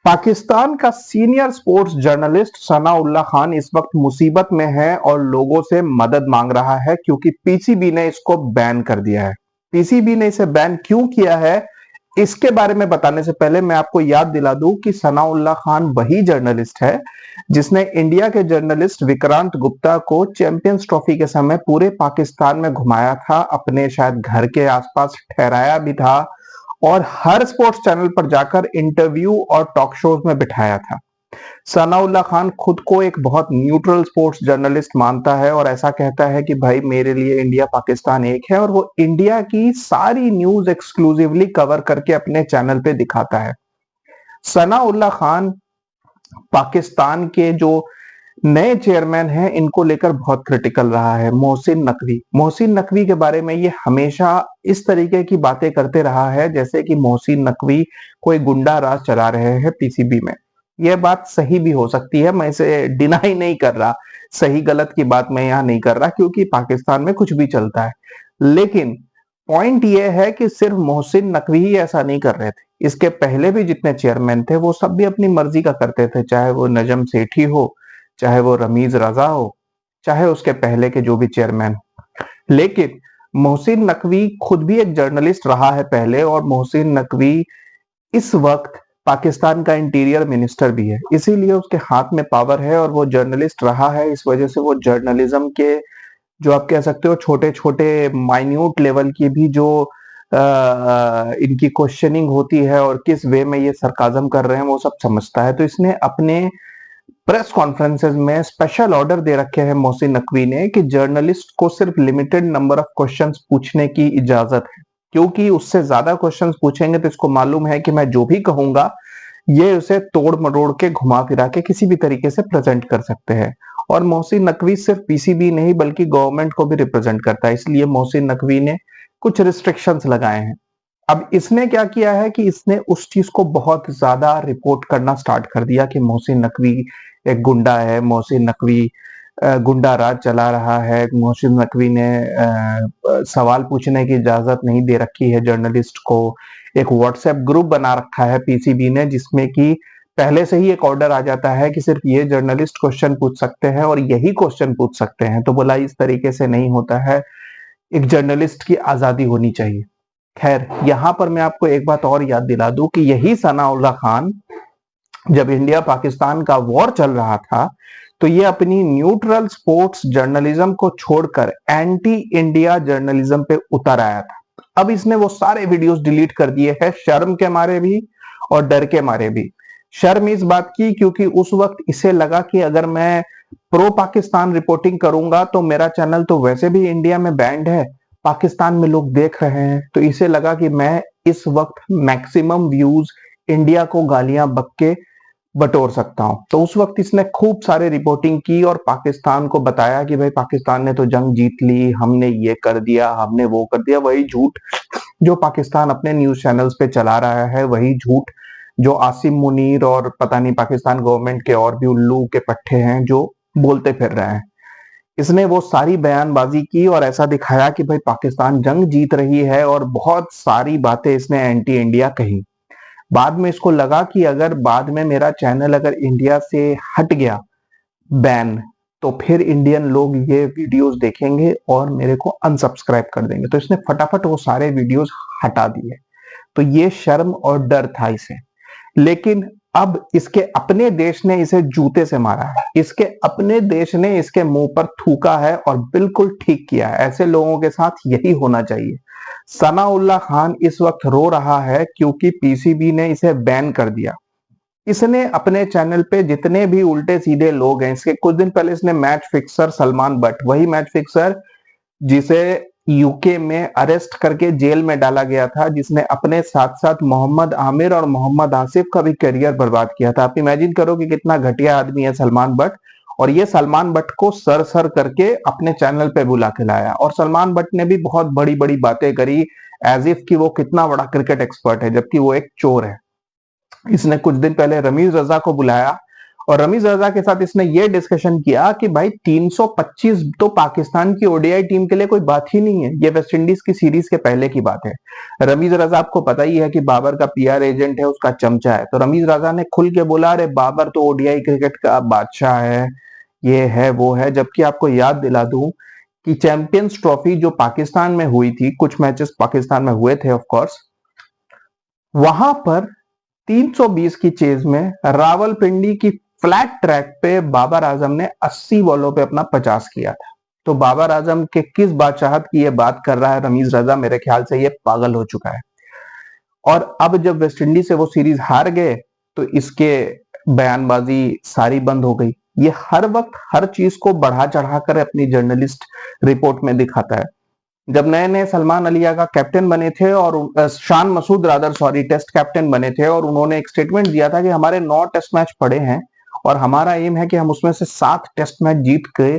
पाकिस्तान का senior sports journalist Sanaullah Khan इस वक्त मुसीबत में है और लोगों से मदद मांग रहा है क्योंकि पीसीबी ने इसको बैन कर दिया है। पीसीबी ने इसे बैन क्यों किया है, इसके बारे में बताने से पहले मैं आपको याद दिला दूं कि सनाउल्लाह खान वही जर्नलिस्ट है जिसने इंडिया के जर्नलिस्ट विक्रांत गुप्ता को चैंपियंस ट्रॉफी के समय पूरे पाकिस्तान में घुमाया था, अपने शायद घर के आसपास ठहराया भी था और हर स्पोर्ट्स चैनल पर जाकर इंटरव्यू और टॉक शोज में बिठाया था। सनाउल्लाह खान खुद को एक बहुत न्यूट्रल स्पोर्ट्स जर्नलिस्ट मानता है और ऐसा कहता है कि भाई मेरे लिए इंडिया पाकिस्तान एक है और वो इंडिया की सारी न्यूज एक्सक्लूसिवली कवर करके अपने चैनल पे दिखाता है। सनाउल्लाह खान पाकिस्तान के जो नए चेयरमैन हैं इनको लेकर बहुत क्रिटिकल रहा है। मोहसिन नकवी के बारे में ये हमेशा इस तरीके की बातें करते रहा है जैसे कि मोहसिन नकवी कोई गुंडा राज चला रहे हैं पीसीबी में। यह बात सही भी हो सकती है, मैं इसे डिनाई नहीं कर रहा, सही गलत की बात मैं यहाँ नहीं कर रहा क्योंकि पाकिस्तान में कुछ भी चलता है। लेकिन पॉइंट यह है कि सिर्फ मोहसिन नकवी ही ऐसा नहीं कर रहे थे, इसके पहले भी जितने चेयरमैन थे वो सब भी अपनी मर्जी का करते थे, चाहे वो नजम सेठी हो, चाहे वो रमीज रजा हो, चाहे उसके पहले के जो भी चेयरमैन। लेकिन मोहसिन नकवी खुद भी एक जर्नलिस्ट रहा है पहले और मोहसिन नकवी इस वक्त पाकिस्तान का इंटीरियर मिनिस्टर भी है, इसीलिए उसके हाथ में पावर है और वो जर्नलिस्ट रहा है। इस वजह से वो जर्नलिज्म के जो आप कह सकते हो छोटे छोटे माइन्यूट लेवल की भी जो इनकी क्वेश्चनिंग होती है और किस वे में ये सरकाजम कर रहे हैं वो सब समझता है। तो इसने अपने प्रेस कॉन्फ्रेंसेस में स्पेशल ऑर्डर दे रखे हैं मोहसिन नकवी ने कि जर्नलिस्ट को सिर्फ लिमिटेड नंबर ऑफ क्वेश्चंस पूछने की इजाजत है, क्योंकि उससे ज्यादा क्वेश्चंस पूछेंगे तो इसको मालूम है कि मैं जो भी कहूंगा ये उसे तोड़ मरोड़ के घुमा फिरा के किसी भी तरीके से प्रेजेंट कर सकते हैं। और मोहसिन नकवी सिर्फ पीसीबी नहीं बल्कि गवर्नमेंट को भी रिप्रेजेंट करता है, इसलिए मोहसिन नकवी ने कुछ रिस्ट्रिक्शंस लगाए हैं। अब इसने क्या किया है कि इसने उस चीज को बहुत ज्यादा रिपोर्ट करना स्टार्ट कर दिया कि मोहसिन नकवी एक गुंडा है, मोहसिन नकवी गुंडा राज चला रहा है, मोहसिन नकवी ने सवाल पूछने की इजाजत नहीं दे रखी है जर्नलिस्ट को। एक व्हाट्सएप ग्रुप बना रखा है पीसीबी ने जिसमें कि पहले से ही एक ऑर्डर आ जाता है कि सिर्फ ये जर्नलिस्ट क्वेश्चन पूछ सकते हैं और यही क्वेश्चन पूछ सकते हैं। तो बोला इस तरीके से नहीं होता है, एक जर्नलिस्ट की आजादी होनी चाहिए। खैर, यहां पर मैं आपको एक बात और याद दिला दूं कि यही सनाउल्लाह खान जब इंडिया पाकिस्तान का वॉर चल रहा था तो ये अपनी न्यूट्रल स्पोर्ट्स जर्नलिज्म को छोड़कर एंटी इंडिया जर्नलिज्म पे उतर आया था। अब इसने वो सारे वीडियोस डिलीट कर दिए हैं, शर्म के मारे भी और डर के मारे भी। शर्म इस बात की क्योंकि उस वक्त इसे लगा कि अगर मैं प्रो पाकिस्तान रिपोर्टिंग करूंगा तो मेरा चैनल तो वैसे भी इंडिया में बैंड है, पाकिस्तान में लोग देख रहे हैं, तो इसे लगा कि मैं इस वक्त मैक्सिमम व्यूज इंडिया को गालियां बक के बटोर सकता हूं। तो उस वक्त इसने खूब सारे रिपोर्टिंग की और पाकिस्तान को बताया कि भाई पाकिस्तान ने तो जंग जीत ली, हमने ये कर दिया, हमने वो कर दिया। वही झूठ जो पाकिस्तान अपने न्यूज चैनल्स पे चला रहा है, वही झूठ जो आसिम मुनीर और पता नहीं पाकिस्तान गवर्नमेंट के और भी उल्लू के पट्टे हैं जो बोलते फिर रहे हैं। इसने वो सारी बयानबाजी की और ऐसा दिखाया कि भाई पाकिस्तान जंग जीत रही है और बहुत सारी बातें इसने एंटी इंडिया कही। बाद में इसको लगा कि अगर बाद में मेरा चैनल अगर इंडिया से हट गया बैन तो फिर इंडियन लोग ये वीडियोस देखेंगे और मेरे को अनसब्सक्राइब कर देंगे, तो इसने फटाफट वो सारे वीडियोस हटा दिए। तो ये शर्म और डर था इसे। लेकिन अब इसके अपने देश ने इसे जूते से मारा है, इसके अपने देश ने इसके मुंह पर थूका है और बिल्कुल ठीक किया है। ऐसे लोगों के साथ यही होना चाहिए। सनाउल्लाह खान इस वक्त रो रहा है क्योंकि पीसीबी ने इसे बैन कर दिया। इसने अपने चैनल पे जितने भी उल्टे सीधे लोग हैं, इसके कुछ दिन पहले इसने मैच फिक्सर सलमान बट, वही मैच फिक्सर जिसे यूके में अरेस्ट करके जेल में डाला गया था, जिसने अपने साथ साथ मोहम्मद आमिर और मोहम्मद आसिफ का भी करियर बर्बाद किया था। आप इमेजिन करो कि कितना घटिया आदमी है सलमान बट, और ये सलमान बट को सर सर करके अपने चैनल पे बुला के लाया। और सलमान बट ने भी बहुत बड़ी बड़ी बातें करी एज इफ कि वो कितना बड़ा क्रिकेट एक्सपर्ट है, जबकि वो एक चोर है। इसने कुछ दिन पहले रमीज रजा को बुलाया और रमीज रजा के साथ इसने ये डिस्कशन किया कि भाई 325 तो पाकिस्तान की ओडीआई टीम के लिए कोई बात ही नहीं है, ये वेस्ट इंडीज की सीरीज के पहले की बात है। रमीज रजा आपको पता ही है कि बाबर का पीआर एजेंट है, उसका चमचा है, तो रमीज रजा ने खुल के बोला अरे बाबर तो ओडीआई क्रिकेट का बादशाह है, ये है वो है। जबकि आपको याद दिला दूं कि चैंपियंस ट्रॉफी जो पाकिस्तान में हुई थी, कुछ मैचेस पाकिस्तान में हुए थे ऑफ कोर्स, वहां पर 320 की चेज में रावलपिंडी की फ्लैट ट्रैक पे बाबर आजम ने 80 बॉलों पे अपना 50 किया था। तो बाबर आजम के किस बादशाहत की ये बात कर रहा है रमीज रजा, मेरे ख्याल से ये पागल हो चुका है। और अब जब वेस्ट इंडीज से वो सीरीज हार गए तो इसके बयानबाजी सारी बंद हो गई। ये हर वक्त हर चीज को बढ़ा चढ़ाकर अपनी जर्नलिस्ट रिपोर्ट में दिखाता है। जब नए नए सलमान अलिया का कैप्टन बने थे और Shan Masood rather sorry test captain बने थे, और उन्होंने एक स्टेटमेंट दिया था कि हमारे 9 टेस्ट मैच पड़े हैं और हमारा एम है कि हम उसमें से 7 टेस्ट मैच जीत के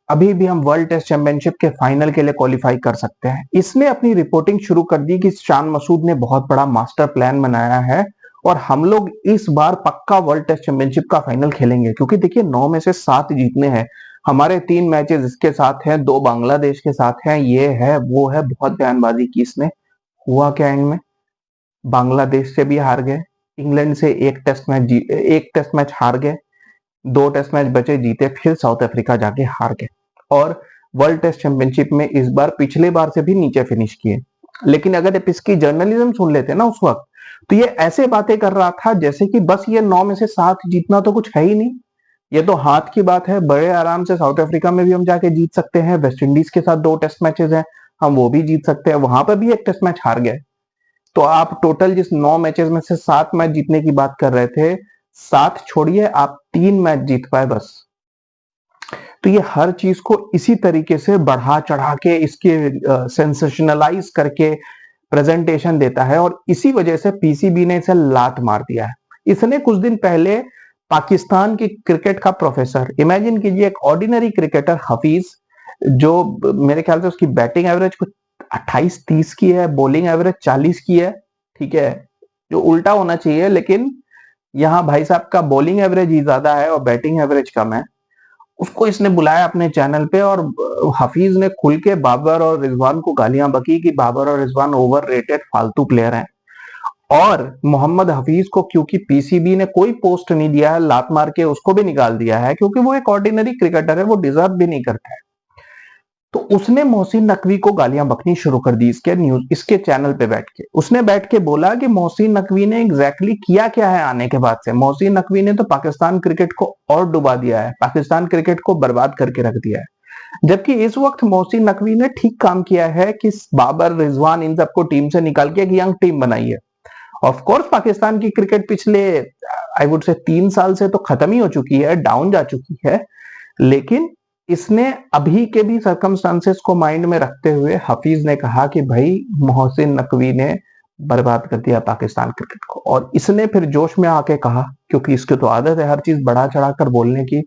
अभी भी हम वर्ल्ड टेस्ट चैंपियनशिप के फाइनल के लिए क्वालिफाई कर सकते हैं। इसने अपनी रिपोर्टिंग शुरू कर दी कि शान मसूद ने बहुत बड़ा मास्टर प्लान बनाया है और हम लोग इस बार पक्का वर्ल्ड टेस्ट चैंपियनशिप का फाइनल खेलेंगे, क्योंकि देखिए 9 में से 7 जीतने हैं, हमारे 3 मैचेस इसके साथ हैं, 2 बांग्लादेश के साथ हैं, ये है वो है, बहुत बयानबाजी की इसने। हुआ क्या एंड में? बांग्लादेश से भी हार गए, इंग्लैंड से एक टेस्ट मैच हार गए, 2 टेस्ट मैच बचे जीते, फिर साउथ अफ्रीका जाके हार गए और वर्ल्ड टेस्ट चैंपियनशिप में इस बार पिछले बार से भी नीचे फिनिश किए। लेकिन अगर आप इसकी जर्नलिज्म सुन लेते ना उस वक्त, तो ये ऐसे बातें कर रहा था जैसे कि बस ये 9 में से 7 जीतना तो कुछ है ही नहीं, ये तो हाथ की बात है, बड़े आराम से साउथ अफ्रीका में भी हम जाके जीत सकते हैं, वेस्ट इंडीज के साथ 2 टेस्ट मैचेस हैं, हम वो भी जीत सकते हैं, वहां पर भी एक टेस्ट मैच हार गए। तो आप टोटल जिस 9 मैचेस में से 7 मैच जीतने की बात कर रहे थे, 7 छोड़िए, आप 3 मैच जीत पाए बस। तो ये हर चीज को इसी तरीके से बढ़ा चढ़ा के इसके सेंसेशनलाइज करके प्रेजेंटेशन देता है और इसी वजह से पीसीबी ने इसे लात मार दिया है। इसने कुछ दिन पहले पाकिस्तान की क्रिकेट का प्रोफेसर, इमेजिन कीजिए एक ऑर्डिनरी क्रिकेटर हफीज, जो मेरे ख्याल से उसकी बैटिंग एवरेज कुछ 28-30 की है, बॉलिंग एवरेज 40 की है, ठीक है, जो उल्टा होना चाहिए, लेकिन यहाँ भाई साहब का बॉलिंग एवरेज ही ज्यादा है और बैटिंग एवरेज कम है। उसको इसने बुलाया अपने चैनल पे और हफीज ने खुल के बाबर और रिजवान को गालियां बकी कि बाबर और रिजवान ओवररेटेड फालतू प्लेयर हैं। और मोहम्मद हफीज को क्योंकि पीसीबी ने कोई पोस्ट नहीं दिया है, लात मार के उसको भी निकाल दिया है, क्योंकि वो एक ऑर्डिनरी क्रिकेटर है, वो डिजर्व भी नहीं करता है। तो उसने मोहसिन नकवी को गालियां बकनी शुरू कर दी इसके चैनल पे बैठ के। उसने बैठ के बोला कि मोहसिन नकवी ने एग्जैक्टली किया क्या है आने के बाद से। मोहसिन नकवी ने तो पाकिस्तान क्रिकेट को और डुबा दिया है, पाकिस्तान क्रिकेट को बर्बाद करके रख दिया है। जबकि इस वक्त मोहसिन नकवी ने ठीक काम किया है कि बाबर, रिजवान, इन सबको टीम से निकाल के एक यंग टीम बनाई है। ऑफ कोर्स पाकिस्तान की क्रिकेट पिछले आई वुड से 3 साल से तो खत्म ही हो चुकी है, डाउन जा चुकी है, लेकिन इसने अभी के भी सर्कमस्टांसेस को माइंड में रखते हुए हफीज ने कहा कि भाई मोहसिन नकवी ने बर्बाद कर दिया पाकिस्तान क्रिकेट को। और इसने फिर जोश में आके कहा, क्योंकि इसकी तो आदत है हर चीज बढ़ा चढ़ाकर बोलने की,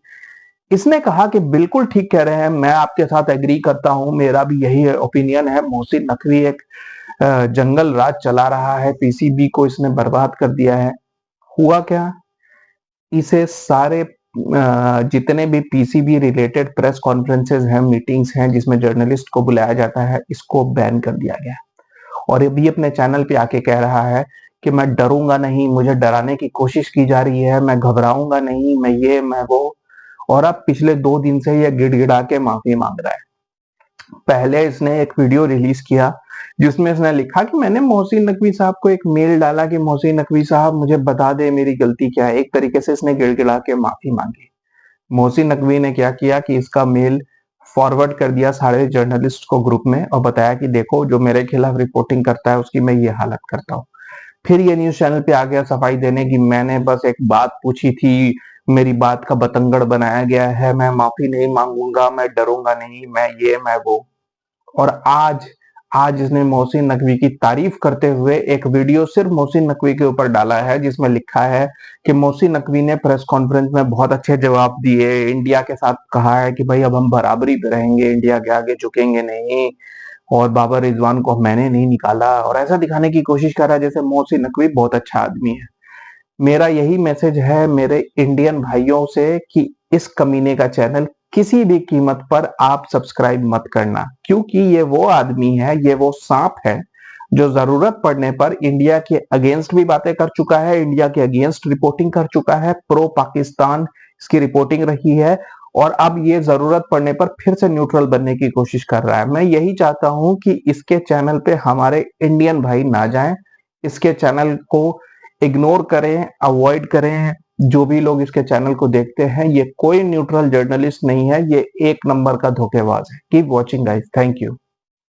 इसने कहा कि बिल्कुल ठीक कह रहे हैं, मैं आपके साथ एग्री करता हूं, मेरा भी यही ओपिनियन है, मोहसिन नकवी एक जंगल राज चला रहा है, पीसीबी को इसने बर्बाद कर दिया है। हुआ क्या? इसे सारे जितने भी पीसीबी रिलेटेड प्रेस कॉन्फ्रेंसेज हैं, मीटिंग्स हैं जिसमें जर्नलिस्ट को बुलाया जाता है, इसको बैन कर दिया गया। और ये भी अपने चैनल पे आके कह रहा है कि मैं डरूंगा नहीं, मुझे डराने की कोशिश की जा रही है, मैं घबराऊंगा नहीं, मैं ये मैं वो। और अब पिछले 2 दिन से ये गिड़गिड़ा के माफी मांग रहा है। पहले इसने एक वीडियो रिलीज किया जिसमें इसने लिखा कि मैंने मोहसिन नकवी साहब को एक मेल डाला कि मोहसिन नकवी साहब मुझे बता दे मेरी गलती क्या है। एक तरीके से इसने गिड़गिड़ा के माफी मांगी। मोहसिन नकवी ने क्या किया कि इसका मेल फॉरवर्ड कर दिया सारे जर्नलिस्ट को ग्रुप में और बताया कि देखो जो मेरे खिलाफ रिपोर्टिंग करता है उसकी मैं ये हालत करता हूँ। फिर ये न्यूज चैनल पे आ गया सफाई देने की, मैंने बस एक बात पूछी थी, मेरी बात का बतंगड़ बनाया गया है, मैं माफी नहीं मांगूंगा, मैं डरूंगा नहीं, मैं ये मैं वो। और आज आज इसने मोहसिन नकवी की तारीफ करते हुए एक वीडियो सिर्फ मोहसिन नकवी के ऊपर डाला है जिसमें लिखा है कि मोहसिन नकवी ने प्रेस कॉन्फ्रेंस में बहुत अच्छे जवाब दिए, इंडिया के साथ कहा है कि भाई अब हम बराबरी पे रहेंगे, इंडिया के आगे झुकेंगे नहीं, और बाबर रिजवान को मैंने नहीं निकाला, और ऐसा दिखाने की कोशिश कर रहा है जैसे मोहसिन नकवी बहुत अच्छा आदमी है। मेरा यही मैसेज है मेरे इंडियन भाइयों से कि इस कमीने का चैनल किसी भी कीमत पर आप सब्सक्राइब मत करना, क्योंकि ये वो आदमी है, ये वो सांप है जो जरूरत पड़ने पर इंडिया के अगेंस्ट भी बातें कर चुका है, इंडिया के अगेंस्ट रिपोर्टिंग कर चुका है, प्रो पाकिस्तान इसकी रिपोर्टिंग रही है, और अब ये जरूरत पड़ने पर फिर से न्यूट्रल बनने की कोशिश कर रहा है। मैं यही चाहता हूं कि इसके चैनल पे हमारे इंडियन भाई ना जाएं, इसके चैनल को इग्नोर करें, अवॉइड करें। जो भी लोग इसके चैनल को देखते हैं, ये कोई न्यूट्रल जर्नलिस्ट नहीं है, ये एक नंबर का धोखेबाज है। Keep watching guys, thank you.